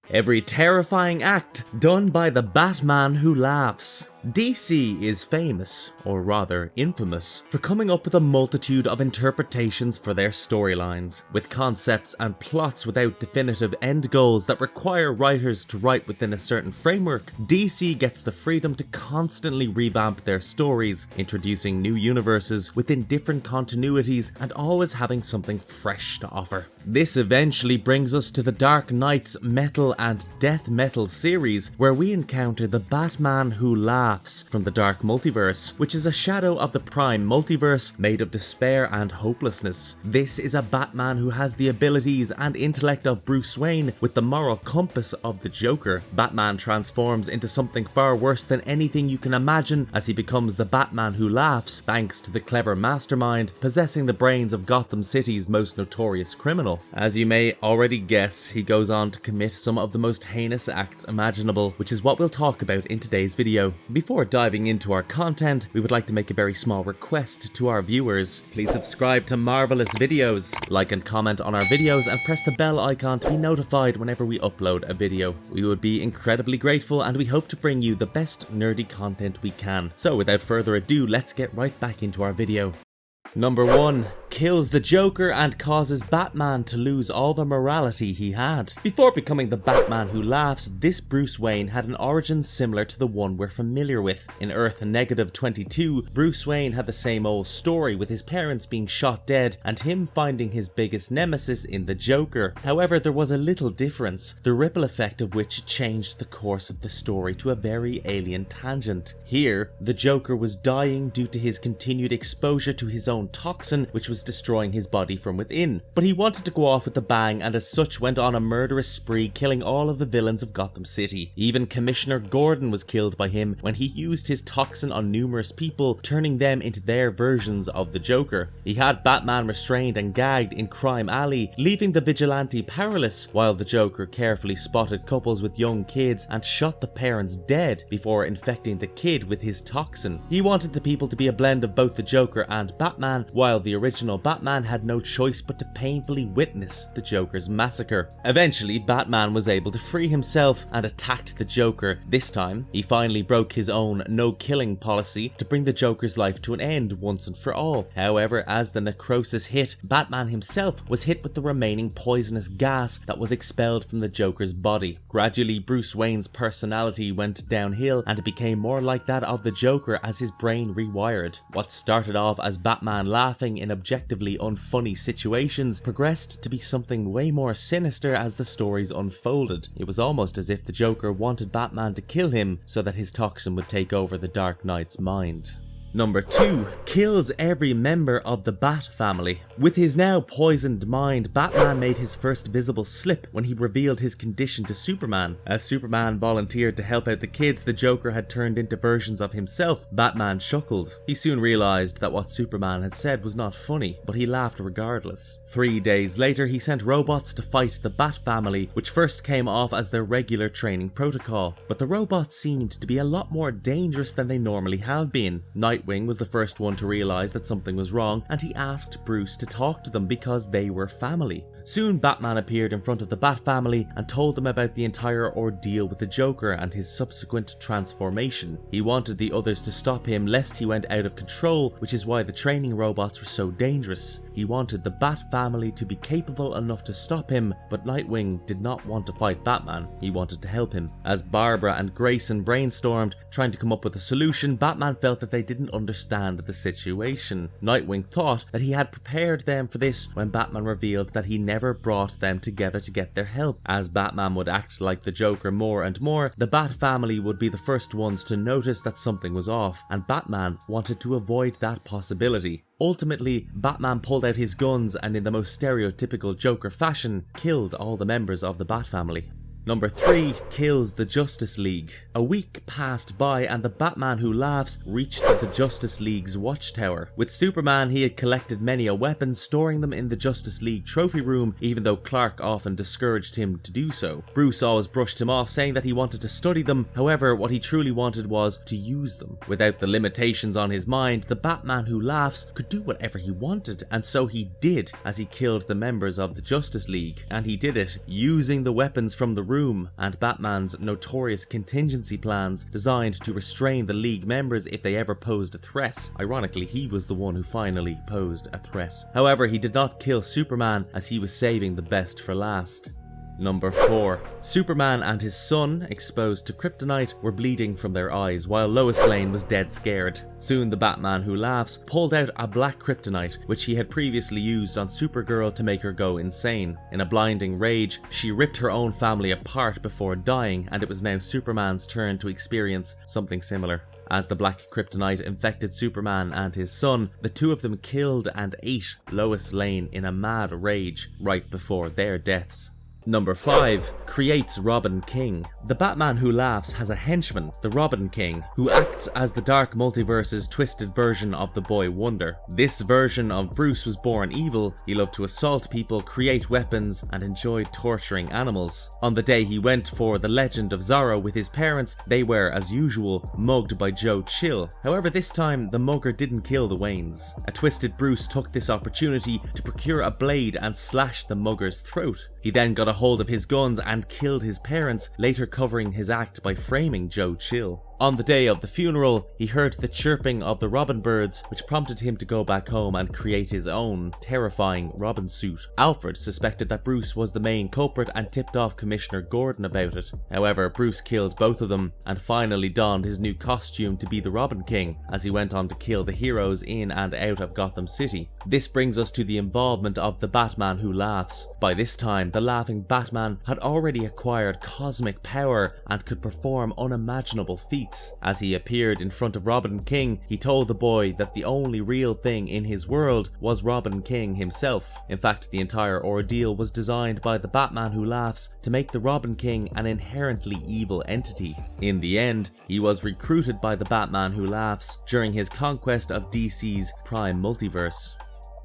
Every terrifying act done by the Batman who laughs. DC is famous, or rather infamous, for coming up with a multitude of interpretations for their storylines, with concepts and plots without definitive end goals that require writers to write within a certain framework. DC gets the freedom to constantly revamp their stories, introducing new universes within different continuities and always having something fresh to offer. This eventually brings us to the Dark Knight's Metal and Death Metal series, where we encounter the Batman who laughs from the Dark Multiverse, which is a shadow of the Prime Multiverse made of despair and hopelessness. This is a Batman who has the abilities and intellect of Bruce Wayne with the moral compass of the Joker. Batman transforms into something far worse than anything you can imagine as he becomes the Batman who laughs, thanks to the clever mastermind possessing the brains of Gotham City's most notorious criminal. As you may already guess, he goes on to commit some of the most heinous acts imaginable, which is what we'll talk about in today's video. Before diving into our content, we would like to make a very small request to our viewers. Please subscribe to Marvelous Videos, like and comment on our videos, and press the bell icon to be notified whenever we upload a video. We would be incredibly grateful, and we hope to bring you the best nerdy content we can. So without further ado, let's get right back into our video. Number 1. Kills the Joker and causes Batman to lose all the morality he had. Before becoming the Batman who laughs, this Bruce Wayne had an origin similar to the one we're familiar with. In Earth -22, Bruce Wayne had the same old story, with his parents being shot dead and him finding his biggest nemesis in the Joker. However, there was a little difference, the ripple effect of which changed the course of the story to a very alien tangent. Here, the Joker was dying due to his continued exposure to his own toxin, which was destroying his body from within. But he wanted to go off with a bang, and as such went on a murderous spree, killing all of the villains of Gotham City. Even Commissioner Gordon was killed by him when he used his toxin on numerous people, turning them into their versions of the Joker. He had Batman restrained and gagged in Crime Alley, leaving the vigilante powerless, while the Joker carefully spotted couples with young kids and shot the parents dead before infecting the kid with his toxin. He wanted the people to be a blend of both the Joker and Batman, while the original Batman had no choice but to painfully witness the Joker's massacre. Eventually, Batman was able to free himself and attacked the Joker. This time, he finally broke his own no-killing policy to bring the Joker's life to an end once and for all. However, as the necrosis hit, Batman himself was hit with the remaining poisonous gas that was expelled from the Joker's body. Gradually, Bruce Wayne's personality went downhill and it became more like that of the Joker as his brain rewired. What started off as Batman laughing in objectively unfunny situations progressed to be something way more sinister as the stories unfolded. It was almost as if the Joker wanted Batman to kill him so that his toxin would take over the Dark Knight's mind. Number 2. Kills every member of the Bat family. With his now poisoned mind, Batman made his first visible slip when he revealed his condition to Superman. As Superman volunteered to help out the kids the Joker had turned into versions of himself, Batman chuckled. He soon realized that what Superman had said was not funny, but he laughed regardless. 3 days later, he sent robots to fight the Bat family, which first came off as their regular training protocol. But the robots seemed to be a lot more dangerous than they normally have been. Nightwing was the first one to realize that something was wrong, and he asked Bruce to talk to them because they were family. Soon Batman appeared in front of the Bat family and told them about the entire ordeal with the Joker and his subsequent transformation. He wanted the others to stop him lest he went out of control, which is why the training robots were so dangerous. He wanted the Bat family to be capable enough to stop him, but Nightwing did not want to fight Batman. He wanted to help him. As Barbara and Grayson brainstormed, trying to come up with a solution, Batman felt that they didn't understand the situation. Nightwing thought that he had prepared them for this when Batman revealed that he never brought them together to get their help. As Batman would act like the Joker more and more, the Bat family would be the first ones to notice that something was off, and Batman wanted to avoid that possibility. Ultimately, Batman pulled out his guns and in the most stereotypical Joker fashion, killed all the members of the Bat family. Number 3. Kills the Justice League. A week passed by and the Batman who laughs reached the Justice League's watchtower. With Superman, he had collected many a weapon, storing them in the Justice League trophy room, even though Clark often discouraged him to do so. Bruce always brushed him off, saying that he wanted to study them. However, what he truly wanted was to use them. Without the limitations on his mind, the Batman who laughs could do whatever he wanted, and so he did as he killed the members of the Justice League. And he did it using the weapons from the room room and Batman's notorious contingency plans designed to restrain the League members if they ever posed a threat. Ironically, he was the one who finally posed a threat. However, he did not kill Superman as he was saving the best for last. Number 4. Superman and his son, exposed to kryptonite, were bleeding from their eyes while Lois Lane was dead scared. Soon the Batman who laughs pulled out a black kryptonite which he had previously used on Supergirl to make her go insane. In a blinding rage, she ripped her own family apart before dying, and it was now Superman's turn to experience something similar. As the black kryptonite infected Superman and his son, the two of them killed and ate Lois Lane in a mad rage right before their deaths. Number 5. Creates Robin King. The Batman who laughs has a henchman, the Robin King, who acts as the Dark Multiverse's twisted version of the Boy Wonder. This version of Bruce was born evil. He loved to assault people, create weapons, and enjoyed torturing animals. On the day he went for the Legend of Zorro with his parents, they were, as usual, mugged by Joe Chill. However, this time, the mugger didn't kill the Waynes. A twisted Bruce took this opportunity to procure a blade and slash the mugger's throat. He then got a hold of his guns and killed his parents, later covering his act by framing Joe Chill. On the day of the funeral, he heard the chirping of the robin birds, which prompted him to go back home and create his own terrifying Robin suit. Alfred suspected that Bruce was the main culprit and tipped off Commissioner Gordon about it. However, Bruce killed both of them and finally donned his new costume to be the Robin King as he went on to kill the heroes in and out of Gotham City. This brings us to the involvement of the Batman who laughs. By this time, the laughing Batman had already acquired cosmic power and could perform unimaginable feats. As he appeared in front of Robin King, he told the boy that the only real thing in his world was Robin King himself. In fact, the entire ordeal was designed by the Batman who laughs to make the Robin King an inherently evil entity. In the end, he was recruited by the Batman who laughs during his conquest of DC's Prime Multiverse.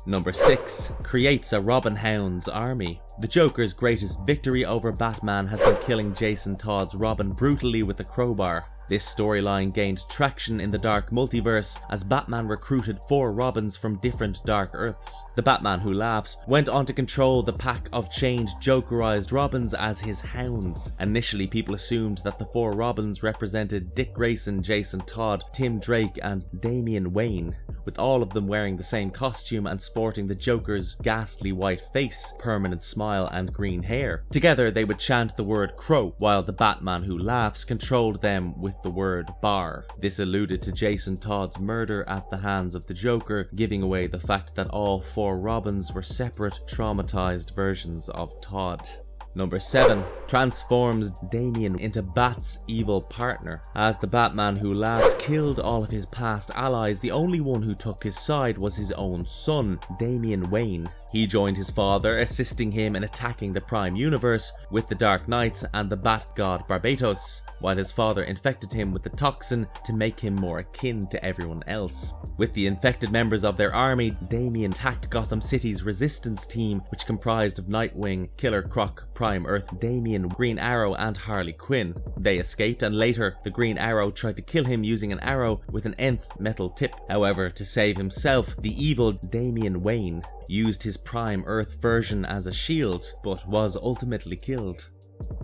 Number 6. Creates a Robin Hounds army. The Joker's greatest victory over Batman has been killing Jason Todd's Robin brutally with a crowbar. This storyline gained traction in the Dark Multiverse as Batman recruited 4 Robins from different Dark Earths. The Batman who laughs went on to control the pack of chained Jokerized Robins as his Hounds. Initially, people assumed that the 4 Robins represented Dick Grayson, Jason Todd, Tim Drake, and Damian Wayne, with all of them wearing the same costume and sporting the Joker's ghastly white face, permanent smile, and green hair. Together, they would chant the word crow, while the Batman who laughs controlled them with the word bar. This alluded to Jason Todd's murder at the hands of the Joker, giving away the fact that all 4 Robins were separate, traumatized versions of Todd. Number 7. Transforms Damian into Bat's evil partner. As the Batman who laughs killed all of his past allies, the only one who took his side was his own son, Damian Wayne. He joined his father, assisting him in attacking the Prime Universe with the Dark Knights and the Bat God Barbatos, while his father infected him with the toxin to make him more akin to everyone else. With the infected members of their army, Damian attacked Gotham City's resistance team, which comprised of Nightwing, Killer Croc, Prime Earth, Damian, Green Arrow, and Harley Quinn. They escaped, and later, the Green Arrow tried to kill him using an arrow with an nth metal tip. However, to save himself, the evil Damian Wayne used his Prime Earth version as a shield, but was ultimately killed.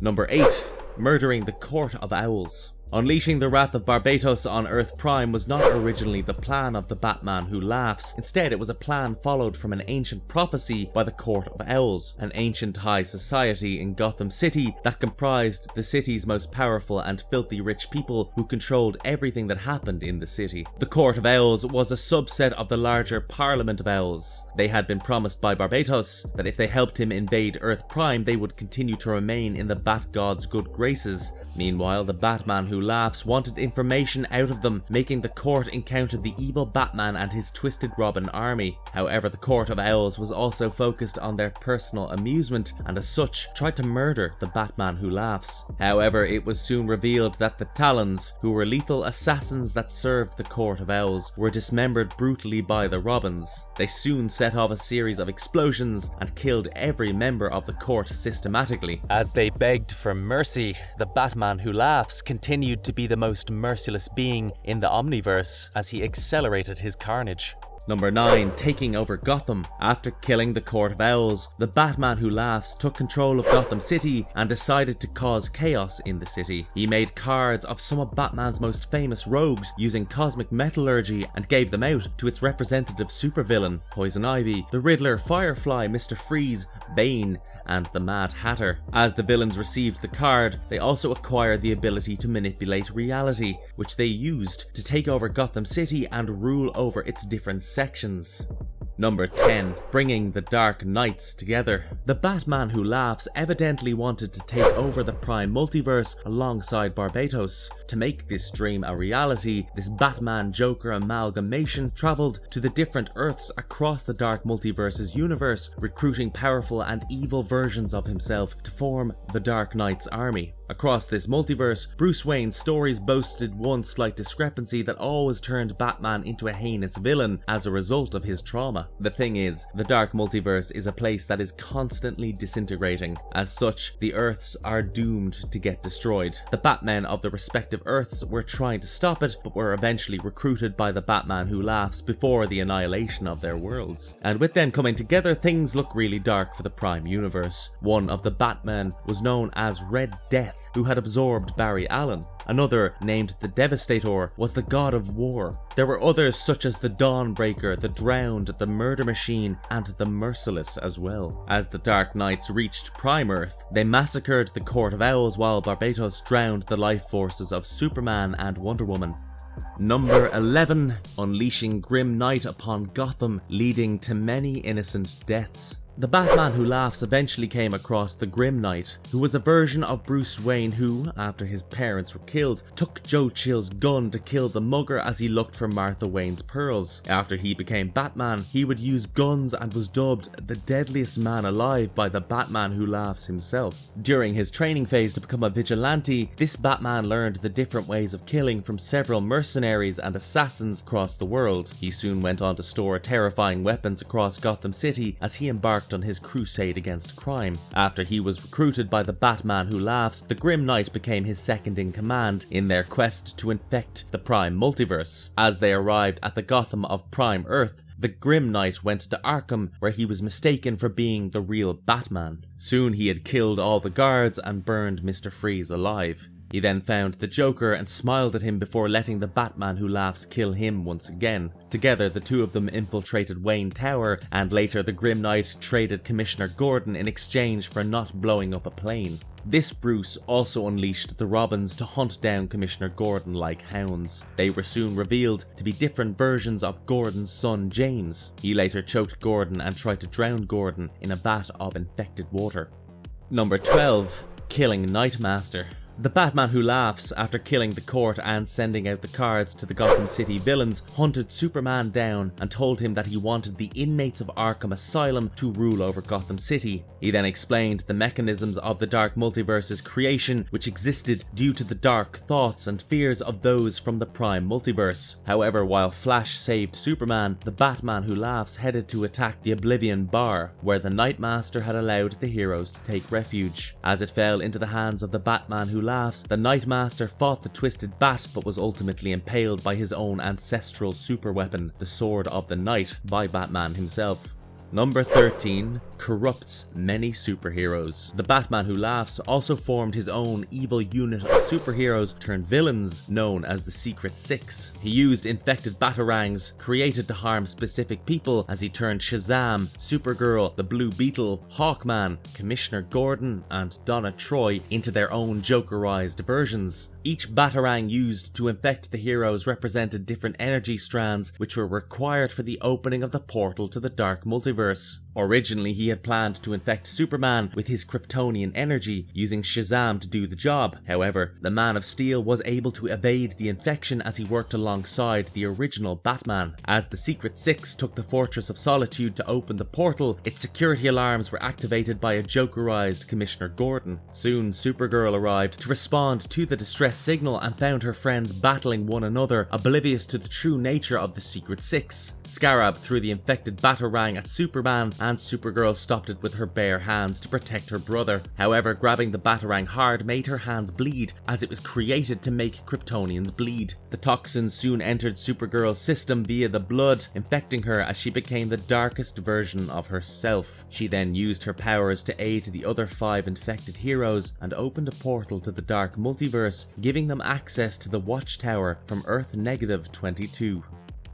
Number 8. Murdering the Court of Owls. Unleashing the wrath of Barbatos on Earth Prime was not originally the plan of the Batman who laughs. Instead, it was a plan followed from an ancient prophecy by the Court of Owls, an ancient high society in Gotham City that comprised the city's most powerful and filthy rich people who controlled everything that happened in the city. The Court of Owls was a subset of the larger Parliament of Owls. They had been promised by Barbatos that if they helped him invade Earth Prime, they would continue to remain in the Bat God's good graces. Meanwhile, the Batman who laughs wanted information out of them, making the court encounter the evil Batman and his Twisted Robin army. However, the Court of Owls was also focused on their personal amusement, and as such, tried to murder the Batman who laughs. However, it was soon revealed that the Talons, who were lethal assassins that served the Court of Owls, were dismembered brutally by the Robins. They soon set off a series of explosions and killed every member of the court systematically. As they begged for mercy, the Batman who laughs continued to be the most merciless being in the Omniverse as he accelerated his carnage. Number 9. Taking over Gotham. After killing the Court of Elves, the Batman Who Laughs took control of Gotham City and decided to cause chaos in the city. He made cards of some of Batman's most famous rogues using cosmic metallurgy and gave them out to its representative supervillain, Poison Ivy, the Riddler, Firefly, Mr. Freeze, Bane, and the Mad Hatter. As the villains received the card, they also acquired the ability to manipulate reality, which they used to take over Gotham City and rule over its different sections. Number 10. Bringing the Dark Knights together. The Batman Who Laughs evidently wanted to take over the Prime Multiverse alongside Barbatos. To make this dream a reality, this Batman-Joker amalgamation travelled to the different Earths across the Dark Multiverse's universe, recruiting powerful and evil versions of himself to form the Dark Knight's army. Across this multiverse, Bruce Wayne's stories boasted one slight discrepancy that always turned Batman into a heinous villain as a result of his trauma. The thing is, the Dark Multiverse is a place that is constantly disintegrating. As such, the Earths are doomed to get destroyed. The Batmen of the respective Earths were trying to stop it, but were eventually recruited by the Batman Who Laughs before the annihilation of their worlds. And with them coming together, things look really dark for the Prime Universe. One of the Batmen was known as Red Death, who had absorbed Barry Allen. Another, named the Devastator, was the god of war. There were others such as the Dawnbreaker, the Drowned, the Murder Machine, and the Merciless as well. As the Dark Knights reached Prime Earth, they massacred the Court of Owls while Barbatos drowned the life forces of Superman and Wonder Woman. Number 11. Unleashing Grim Night upon Gotham, leading to many innocent deaths. The Batman Who Laughs eventually came across the Grim Knight, who was a version of Bruce Wayne who, after his parents were killed, took Joe Chill's gun to kill the mugger as he looked for Martha Wayne's pearls. After he became Batman, he would use guns and was dubbed the deadliest man alive by the Batman Who Laughs himself. During his training phase to become a vigilante, this Batman learned the different ways of killing from several mercenaries and assassins across the world. He soon went on to store terrifying weapons across Gotham City as he embarked on his crusade against crime. After he was recruited by the Batman Who Laughs, the Grim Knight became his second in command in their quest to infect the Prime Multiverse. As they arrived at the Gotham of Prime Earth, the Grim Knight went to Arkham, where he was mistaken for being the real Batman. Soon he had killed all the guards and burned Mr. Freeze alive. He then found the Joker and smiled at him before letting the Batman Who Laughs kill him once again. Together, the two of them infiltrated Wayne Tower, and later the Grim Knight traded Commissioner Gordon in exchange for not blowing up a plane. This Bruce also unleashed the Robins to hunt down Commissioner Gordon like hounds. They were soon revealed to be different versions of Gordon's son James. He later choked Gordon and tried to drown Gordon in a vat of infected water. Number 12. Killing Nightmaster. The Batman Who Laughs, after killing the court and sending out the cards to the Gotham City villains, hunted Superman down and told him that he wanted the inmates of Arkham Asylum to rule over Gotham City. He then explained the mechanisms of the Dark Multiverse's creation, which existed due to the dark thoughts and fears of those from the Prime Multiverse. However, while Flash saved Superman, the Batman Who Laughs headed to attack the Oblivion Bar, where the Nightmaster had allowed the heroes to take refuge. As it fell into the hands of the Batman Who Laughs, the Nightmaster fought the Twisted Bat but was ultimately impaled by his own ancestral superweapon, the Sword of the Night, by Batman himself. Number 13. Corrupts many superheroes. The Batman Who Laughs also formed his own evil unit of superheroes turned villains known as the Secret Six. He used infected batarangs created to harm specific people as he turned Shazam, Supergirl, the Blue Beetle, Hawkman, Commissioner Gordon, and Donna Troy into their own Jokerized versions. Each batarang used to infect the heroes represented different energy strands which were required for the opening of the portal to the Dark Multiverse. Originally, he had planned to infect Superman with his Kryptonian energy, using Shazam to do the job. However, the Man of Steel was able to evade the infection as he worked alongside the original Batman. As the Secret Six took the Fortress of Solitude to open the portal, its security alarms were activated by a Jokerized Commissioner Gordon. Soon, Supergirl arrived to respond to the distress signal and found her friends battling one another, oblivious to the true nature of the Secret Six. Scarab threw the infected batarang at Superman Superman, and Supergirl stopped it with her bare hands to protect her brother. However, grabbing the Batarang hard made her hands bleed, as it was created to make Kryptonians bleed. The toxin soon entered Supergirl's system via the blood, infecting her as she became the darkest version of herself. She then used her powers to aid the other 5 infected heroes and opened a portal to the dark multiverse, giving them access to the Watchtower from Earth-22.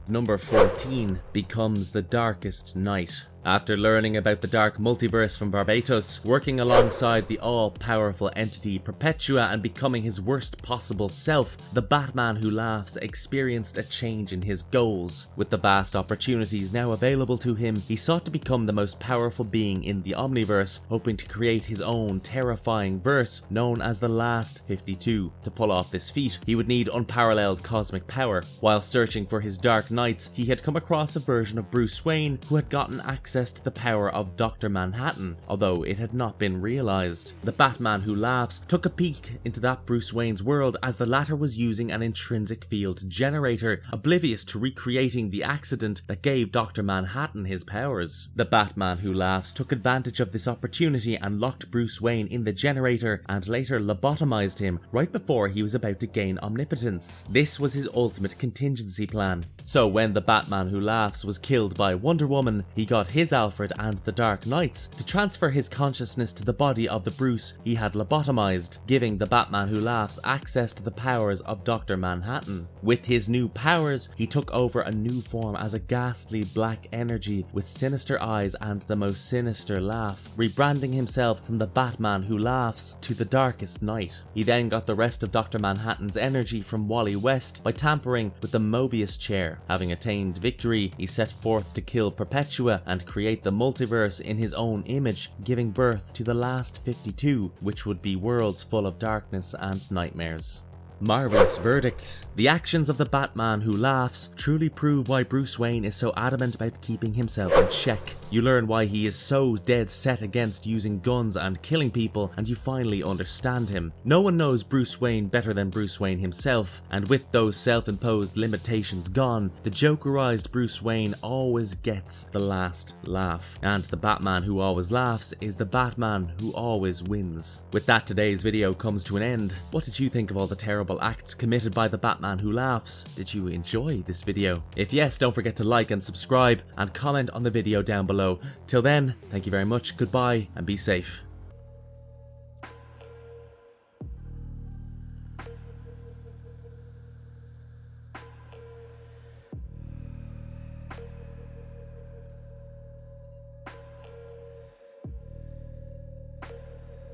Number 14 becomes the Darkest Night. After learning about the dark multiverse from Barbatos, working alongside the all-powerful entity Perpetua and becoming his worst possible self, the Batman Who Laughs experienced a change in his goals. With the vast opportunities now available to him, he sought to become the most powerful being in the Omniverse, hoping to create his own terrifying verse known as the Last 52. To pull off this feat, he would need unparalleled cosmic power. While searching for his Dark Knights, he had come across a version of Bruce Wayne who had gotten access to the power of Dr. Manhattan, although it had not been realized. The Batman Who Laughs took a peek into that Bruce Wayne's world, as the latter was using an intrinsic field generator, oblivious to recreating the accident that gave Dr. Manhattan his powers. The Batman Who Laughs took advantage of this opportunity and locked Bruce Wayne in the generator, and later lobotomized him right before he was about to gain omnipotence. This was his ultimate contingency plan. So when the Batman Who Laughs was killed by Wonder Woman, he got his Alfred and the Dark Knights to transfer his consciousness to the body of the Bruce he had lobotomized, giving the Batman Who Laughs access to the powers of Dr. Manhattan. With his new powers, he took over a new form as a ghastly black energy with sinister eyes and the most sinister laugh, rebranding himself from the Batman Who Laughs to the Darkest Night. He then got the rest of Dr. Manhattan's energy from Wally West by tampering with the Mobius chair. Having attained victory, he set forth to kill Perpetua and create the multiverse in his own image, giving birth to the Last 52, which would be worlds full of darkness and nightmares. Marvelous verdict. The actions of the Batman Who Laughs truly prove why Bruce Wayne is so adamant about keeping himself in check. You learn why he is so dead set against using guns and killing people, and you finally understand him. No one knows Bruce Wayne better than Bruce Wayne himself, and with those self-imposed limitations gone, the Jokerized Bruce Wayne always gets the last laugh. And the Batman Who Always Laughs is the Batman who always wins. With that, today's video comes to an end. What did you think of all the terrible acts committed by the Batman Who Laughs? Did you enjoy this video? If yes, don't forget to like and subscribe and comment on the video down below. Till then, thank you very much, goodbye, and be safe.